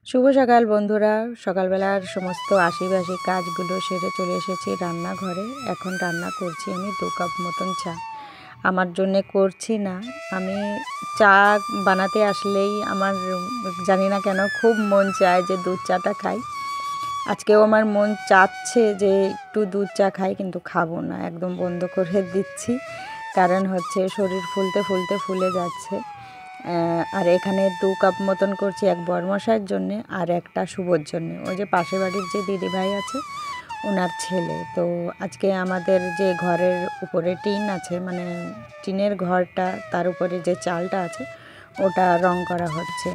শুভ সকাল বন্ধুরা। সকালবেলার সমস্ত আশিবাসী কাজগুলো সেরে চলে এসেছি রান্নাঘরে। এখন রান্না করছি আমি 2 কাপ মতন চা। আমার জন্যে করছি না, আমি চা বানাতে আসলেই আমার জানি না কেন খুব মন চায় যে দুধ চাটা খাই। আজকেও আমার মন চাচ্ছে যে একটু দুধ চা খাই, কিন্তু খাবো না, একদম বন্ধ করে দিচ্ছি। কারণ হচ্ছে শরীর ফুলতে ফুলতে ফুলে যাচ্ছে। আর এখানে 2 কাপ মতন করছি, এক বরমশাইয়ের জন্যে আর একটা শুভর জন্যে। ওই যে পাশের বাড়ির যে দিদিভাই আছে ওনার ছেলে। তো আজকে আমাদের যে ঘরের উপরে টিন আছে, মানে টিনের ঘরটা, তার উপরে যে চালটা আছে ওটা রং করা হচ্ছে।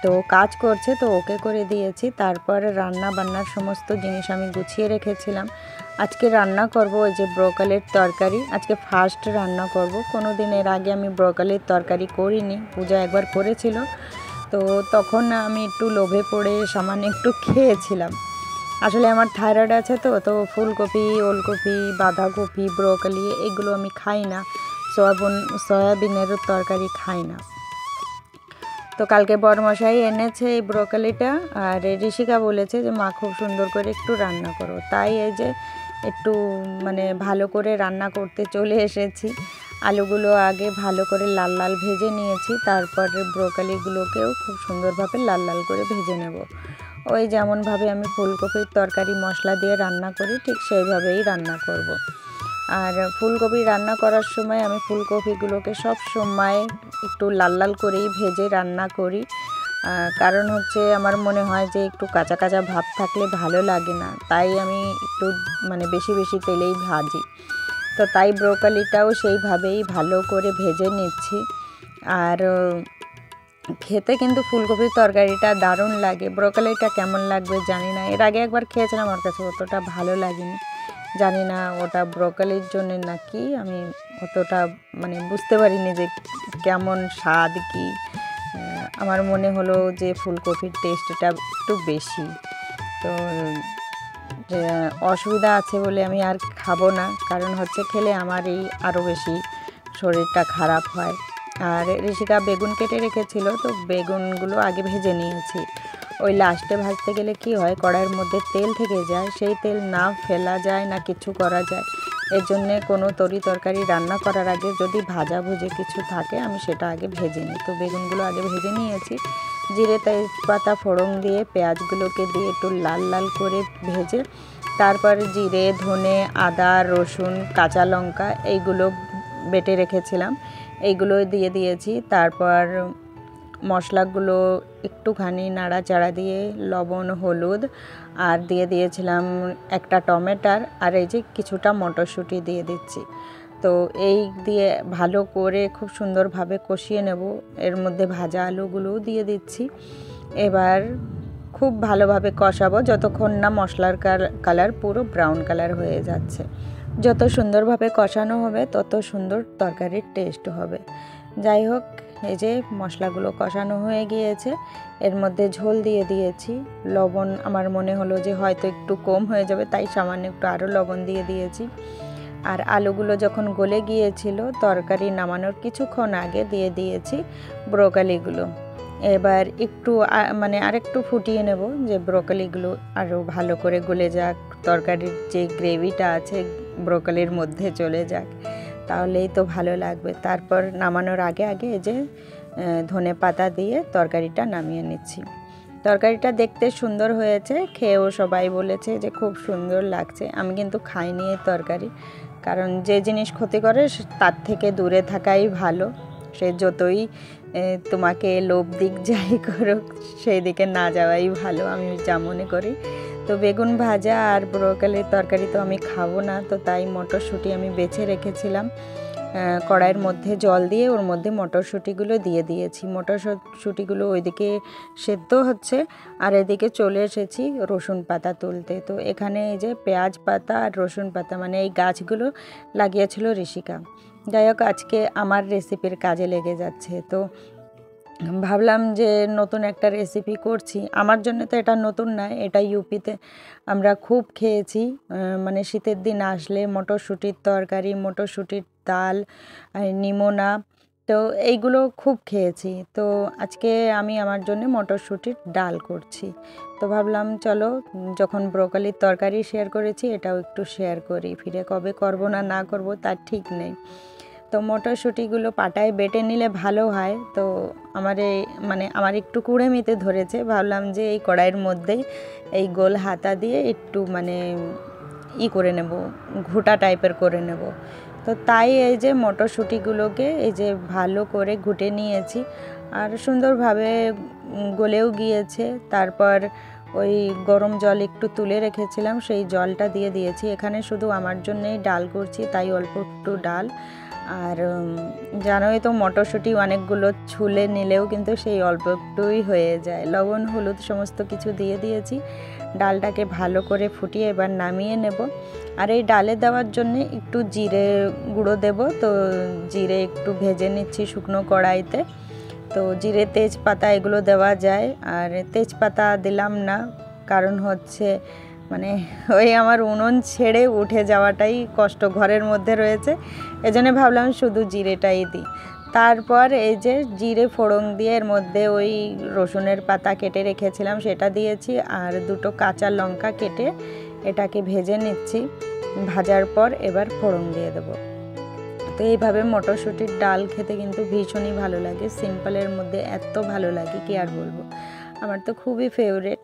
তো কাজ করছে, তো ওকে করে দিয়েছি। তারপরে রান্না বান্নার সমস্ত জিনিস আমি গুছিয়ে রেখেছিলাম। আজকে রান্না করব ওই যে ব্রোকলির তরকারি। আজকে ফার্স্ট রান্না করব। কোনো দিন এর আগে আমি ব্রোকলির তরকারি করিনি, পূজা একবার করেছিল, তো তখন আমি একটু লোভে পড়ে সামান্য একটু খেয়েছিলাম। আসলে আমার থাইরয়েড আছে, তো ফুলকপি, ওলকপি, বাঁধাকপি, ব্রোকলি এগুলো আমি খাই না। সয়াবিনেরও তরকারি খাই না। তো কালকে বড়মশাই এনেছে এই ব্রোকলিটা, আর ঋষিকা বলেছে যে মা খুব সুন্দর করে একটু রান্না করো। তাই এই যে একটু মানে ভালো করে রান্না করতে চলে এসেছি। আলুগুলো আগে ভালো করে লাল লাল ভেজে নিয়েছি, তারপরে ব্রোকলিগুলোকেও খুব সুন্দরভাবে লাল লাল করে ভেজে নেব। ওই যেমনভাবে আমি ফুলকপির তরকারি মশলা দিয়ে রান্না করি ঠিক সেইভাবেই রান্না করব। আর ফুলকপি রান্না করার সময় আমি ফুলকপিগুলোকে সব সময় একটু লাল লাল করেই ভেজে রান্না করি। কারণ হচ্ছে আমার মনে হয় যে একটু কাঁচা কাঁচা ভাব থাকলে ভালো লাগে না, তাই আমি একটু মানে বেশি বেশি তেলেই ভাজি। তো তাই ব্রোকলিটাও সেইভাবেই ভালো করে ভেজে নিচ্ছি। আর খেতে কিন্তু ফুলকপির তরকারিটা দারুণ লাগে। ব্রোকলিটা কেমন লাগবে জানি না, এর আগে একবার খেয়েছিলাম, আমার কাছে অতটা ভালো লাগেনি। জানি না ওটা ব্রোকলির জন্য নাকি, আমি অতটা মানে বুঝতে পারিনি যে কেমন স্বাদ কি। আমার মনে হলো যে ফুলকপির টেস্টটা একটু বেশি। তো অসুবিধা আছে বলে আমি আর খাবো না, কারণ হচ্ছে খেলে আমারই আরও বেশি শরীরটা খারাপ হয়। আর ঋষিকা বেগুন কেটে রেখেছিল, তো বেগুনগুলো আগে ভেজে নিয়েছি। ওই লাস্টে ভাজতে গেলে কি হয়, কড়াইয়ের মধ্যে তেল থেকে যায়, সেই তেল না ফেলা যায় না কিছু করা যায়। এর জন্যে কোনো তরকারি রান্না করার আগে যদি ভাজাভুজি কিছু থাকে আমি সেটা আগে ভেজে নিই। তো বেগুনগুলো আগে ভেজে নিয়েছি, জিরে তেজপাতা ফোড়ন দিয়ে পেঁয়াজগুলোকে দিয়ে একটু লাল লাল করে ভেজে, তারপর জিরে, ধনে, আদা, রসুন, কাঁচা লঙ্কা এইগুলো বেটে রেখেছিলাম, এইগুলো দিয়ে দিয়েছি। তারপর মশলাগুলো একটুখানি নাড়াচাড়া দিয়ে লবণ, হলুদ আর দিয়ে দিয়েছিলাম একটা টমেটোর, আর এই যে কিছুটা মটরশুঁটি দিয়ে দিচ্ছি। তো এই দিয়ে ভালো করে খুব সুন্দরভাবে কষিয়ে নেব। এর মধ্যে ভাজা আলুগুলোও দিয়ে দিচ্ছি। এবার খুব ভালোভাবে কষাবো যতক্ষণ না মশলার কালার পুরো ব্রাউন কালার হয়ে যাচ্ছে। যত সুন্দরভাবে কষানো হবে তত সুন্দর তরকারির টেস্ট হবে। যাই হোক, এই যে মশলাগুলো কষানো হয়ে গিয়েছে, এর মধ্যে ঝোল দিয়ে দিয়েছি। লবণ আমার মনে হলো যে হয়তো একটু কম হয়ে যাবে, তাই সামান্য একটু আরও লবণ দিয়ে দিয়েছি। আর আলুগুলো যখন গলে গিয়েছিল, তরকারি নামানোর কিছুক্ষণ আগে দিয়ে দিয়েছি ব্রোকলিগুলো। এবার একটু মানে আরেকটু ফুটিয়ে নেব, যে ব্রোকলিগুলো আরও ভালো করে গলে যাক, তরকারির যে গ্রেভিটা আছে ব্রোকলির মধ্যে চলে যাক, তাহলেই তো ভালো লাগবে। তারপর নামানোর আগে আগে এই যে ধনে পাতা দিয়ে তরকারিটা নামিয়ে নিচ্ছি। তরকারিটা দেখতে সুন্দর হয়েছে, খেয়েও সবাই বলেছে যে খুব সুন্দর লাগছে। আমি কিন্তু খাইনি এই তরকারি, কারণ যে জিনিস ক্ষতি করে তার থেকে দূরে থাকাই ভালো। সে যতই তোমাকে লোভ দিক যাই করুক, সেই দিকে না যাওয়াই ভালো, আমি যা মনে করি। তো বেগুন ভাজা আর ব্রোকলির তরকারি তো আমি খাবো না, তো তাই মটরশুঁটি আমি বেছে রেখেছিলাম। কড়াইয়ের মধ্যে জল দিয়ে ওর মধ্যে মটরশুঁটিগুলো দিয়ে দিয়েছি। মটরশুঁটিগুলো ওইদিকে সেদ্ধ হচ্ছে, আর এদিকে চলে এসেছি রসুন পাতা তুলতে। তো এখানে এই যে পেঁয়াজ পাতা আর রসুন পাতা মানে এই গাছগুলো লাগিয়েছিল ঋষিকা। যাই হোক, আজকে আমার রেসিপির কাজে লেগে যাচ্ছে। তো ভাবলাম যে নতুন একটা রেসিপি করছি। আমার জন্য তো এটা নতুন নয়, এটা ইউপিতে আমরা খুব খেয়েছি। মানে শীতের দিন আসলে মটরশুঁটির তরকারি, মটরশুঁটির ডাল, নিমোনা, তো এইগুলো খুব খেয়েছি। তো আজকে আমি আমার জন্য মটরশুঁটির ডাল করছি। তো ভাবলাম চলো যখন ব্রোকলির তরকারি শেয়ার করেছি এটাও একটু শেয়ার করি, ফিরে কবে করব না করব তার ঠিক নেই। তো মটরশুঁটিগুলো পাটায় বেটে নিলে ভালো হয়। তো আমার একটু কুড়েমিতে ধরেছে, ভাবলাম যে এই কড়াইয়ের মধ্যেই এই গোল হাতা দিয়ে একটু করে নেব, ঘুটা টাইপের করে নেব। তো তাই এই যে মটরশুঁটিগুলোকে এই যে ভালো করে ঘুটে নিয়েছি আর সুন্দরভাবে গলেও গিয়েছে। তারপর ওই গরম জল একটু তুলে রেখেছিলাম, সেই জলটা দিয়ে দিয়েছি। এখানে শুধু আমার জন্যই ডাল করছি, তাই অল্প একটু ডাল। আর জানোই তো মটরশুঁটি অনেকগুলো ছুলে নিলেও কিন্তু সেই অল্প একটুই হয়ে যায়। লবণ হলুদ সমস্ত কিছু দিয়ে দিয়েছি। ডালটাকে ভালো করে ফুটিয়ে এবার নামিয়ে নেব। আর এই ডালে দেওয়ার জন্য একটু জিরে গুঁড়ো দেব। তো জিরে একটু ভেজে নিচ্ছি শুকনো কড়াইতে। তো জিরে তেজপাতা এগুলো দেওয়া যায়, আর তেজপাতা দিলাম না, কারণ হচ্ছে ওই আমার উনুন ছেড়ে উঠে যাওয়াটাই কষ্ট, ঘরের মধ্যে রয়েছে, এজন্য ভাবলাম শুধু জিরেটাই দিই। তারপর এই যে জিরে ফোড়ন দিয়ে এর মধ্যে ওই রসুনের পাতা কেটে রেখেছিলাম সেটা দিয়েছি, আর দুটো কাঁচা লঙ্কা কেটে এটাকে ভেজে নিচ্ছি। ভাজার পর এবার ফোড়ন দিয়ে দেবো। তো এইভাবে মটরশুঁটির ডাল খেতে কিন্তু ভীষণই ভালো লাগে, সিম্পলের মধ্যে এত ভালো লাগে কি আর বলবো। আমার তো খুবই ফেভারেট,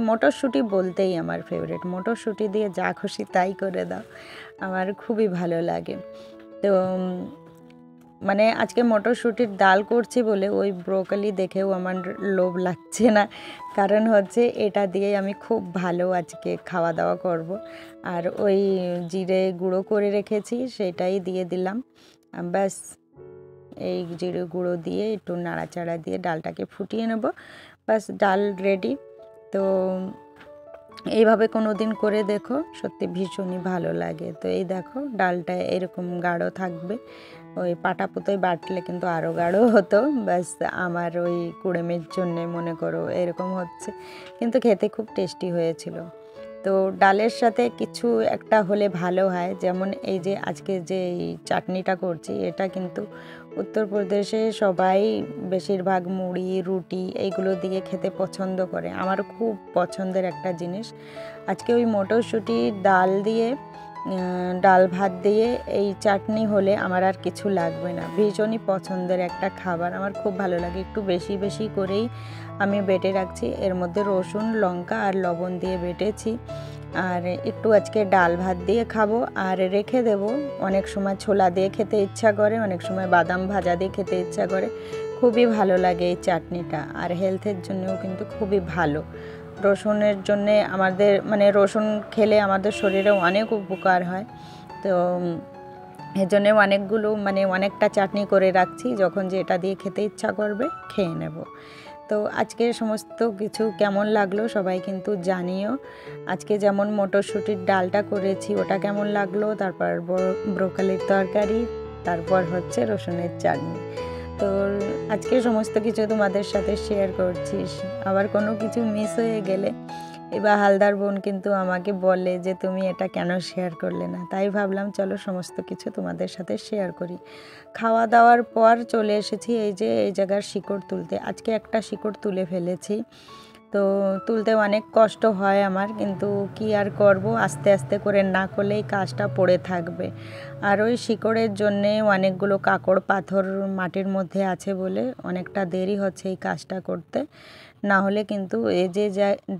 মটরশুঁটি বলতেই আমার ফেভারেট। মটরশুঁটি দিয়ে যা খুশি তাই করে দাও, আমার খুবই ভালো লাগে। তো আজকে মটরশুঁটির ডাল করছি বলে ওই ব্রোকলি দেখেও আমার লোভ লাগছে না, কারণ হচ্ছে এটা দিয়ে আমি খুব ভালো আজকে খাওয়া দাওয়া করব। আর ওই জিরে গুঁড়ো করে রেখেছি সেটাই দিয়ে দিলাম, ব্যাস। এই জিরে গুঁড়ো দিয়ে একটু নাড়াচাড়া দিয়ে ডালটাকে ফুটিয়ে নেব, ব্যাস ডাল রেডি। তো এইভাবে কোনো দিন করে দেখো, সত্যি ভীষণই ভালো লাগে। তো এই দেখো ডালটা এরকম গাঢ় থাকবে, ওই পাটা পুতোয় বাটলে কিন্তু আরও গাঢ় হতো। ব্যাস আমার ওই কুড়েমের জন্যে মনে করো এরকম হচ্ছে, কিন্তু খেতে খুব টেস্টি হয়েছিল। তো ডালের সাথে কিছু একটা হলে ভালো হয়, যেমন এই যে আজকে যে এই চাটনিটা করছি এটা কিন্তু উত্তরপ্রদেশে সবাই বেশিরভাগ মুড়ি রুটি এইগুলো দিয়ে খেতে পছন্দ করে, আমারও খুব পছন্দের একটা জিনিস। আজকে ওই মটরশুঁটি ডাল দিয়ে ডাল ভাত দিয়ে এই চাটনি হলে আমার আর কিছু লাগবে না, ভীষণই পছন্দের একটা খাবার, আমার খুব ভালো লাগে। একটু বেশি বেশি করেই আমি বেটে রাখছি, এর মধ্যে রসুন লঙ্কা আর লবণ দিয়ে বেটেছি। আর একটু আজকে ডাল ভাত দিয়ে খাবো আর রেখে দেব। অনেক সময় ছোলা দিয়ে খেতে ইচ্ছা করে, অনেক সময় বাদাম ভাজা দিয়ে খেতে ইচ্ছা করে, খুবই ভালো লাগে এই চাটনিটা। আর হেলথের জন্যও কিন্তু খুবই ভালো। রসুনের জন্যে আমাদের রসুন খেলে আমাদের শরীরে অনেক উপকার হয়। তো এর জন্যে অনেকগুলো অনেকটা চাটনি করে রাখছি, যখন যেটা দিয়ে খেতে ইচ্ছা করবে খেয়ে নেব। তো আজকে সমস্ত কিছু কেমন লাগলো সবাই কিন্তু জানিও। আজকে যেমন মটরশুঁটির ডালটা করেছি ওটা কেমন লাগলো, তারপর ব্রোকলির তরকারি, তারপর হচ্ছে রসুনের চাটনি। তো আজকে সমস্ত কিছু তোমাদের সাথে শেয়ার করছিস, আবার কোনো কিছু মিস হয়ে গেলে এবার হালদার বোন কিন্তু আমাকে বলে যে তুমি এটা কেন শেয়ার করলে না, তাই ভাবলাম চলো সমস্ত কিছু তোমাদের সাথে শেয়ার করি। খাওয়া দাওয়ার পর চলে এসেছি এই যে এই জায়গার শিকড় তুলতে। আজকে একটা শিকড় তুলে ফেলেছি, তো তুলতে অনেক কষ্ট হয় আমার, কিন্তু কি আর করব, আস্তে আস্তে করে না করলেই কাজটা পড়ে থাকবে। আর ওই শিকড়ের জন্যে অনেকগুলো কাকড় পাথর মাটির মধ্যে আছে বলে অনেকটা দেরি হচ্ছে এই কাজটা করতে, না হলে কিন্তু এই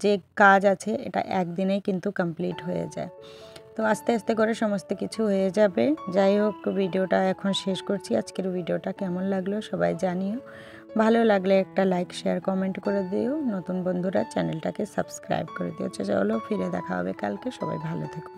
যে কাজ আছে এটা একদিনেই কিন্তু কমপ্লিট হয়ে যায়। তো আস্তে আস্তে করে সমস্ত কিছু হয়ে যাবে। যাই হোক, ভিডিওটা এখন শেষ করছি। আজকের ভিডিওটা কেমন লাগলো সবাই জানিও, ভালো লাগলে একটা লাইক শেয়ার কমেন্ট করে দিও, নতুন বন্ধুরা চ্যানেলটাকে সাবস্ক্রাইব করে দিও। চলো ফিরে দেখা হবে কালকে, সবাই ভালো থেকো।